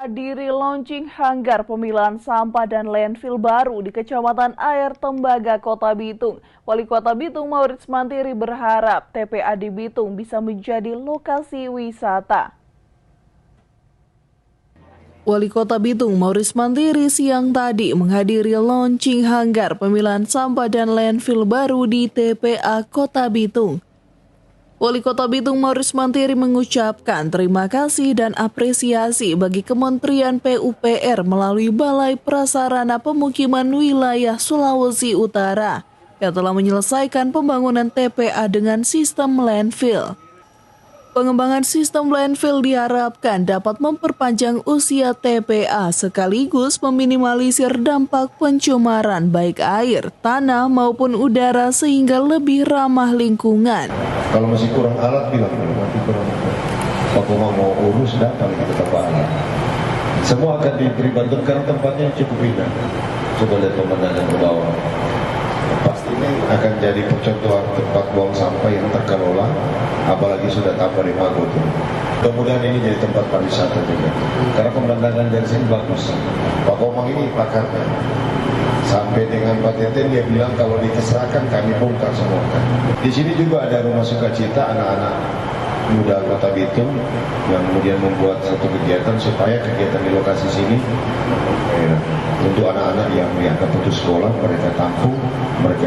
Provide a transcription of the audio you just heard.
Hadiri launching hanggar pemilahan sampah dan landfill baru di Kecamatan Air Tembaga, Kota Bitung. Wali Kota Bitung Maurits Mantiri berharap TPA di Bitung bisa menjadi lokasi wisata. Wali Kota Bitung Maurits Mantiri siang tadi menghadiri launching hanggar pemilahan sampah dan landfill baru di TPA Kota Bitung. Wali Kota Bitung Maurits Mantiri mengucapkan terima kasih dan apresiasi bagi Kementerian PUPR melalui Balai Prasarana Pemukiman Wilayah Sulawesi Utara yang telah menyelesaikan pembangunan TPA dengan sistem landfill. Pengembangan sistem landfill diharapkan dapat memperpanjang usia TPA sekaligus meminimalisir dampak pencemaran baik air, tanah maupun udara sehingga lebih ramah lingkungan. Kalau masih kurang alat bilang, nanti kurang. Kalau mau urus datang ke tempat alat. Semua akan diberi bantuan karena tempatnya cukup indah. Coba lihat pemandangan ke bawah. Pastinya akan jadi percontohan tempat buang sampah yang terkelola, apalagi sudah tambah di Mago tuh. Kemudian ini jadi tempat pariwisata juga. Karena pemandangan dari sini bagus. Pak Komang ini pakarnya. Sampai dengan Pak Teten dia bilang kalau diterserahkan kami bongkar semua. Di sini juga ada rumah sukacita anak-anak muda Kota Bitung yang kemudian membuat satu kegiatan supaya kegiatan di lokasi sini untuk anak-anak yang dianggap putus sekolah mereka tampung, mereka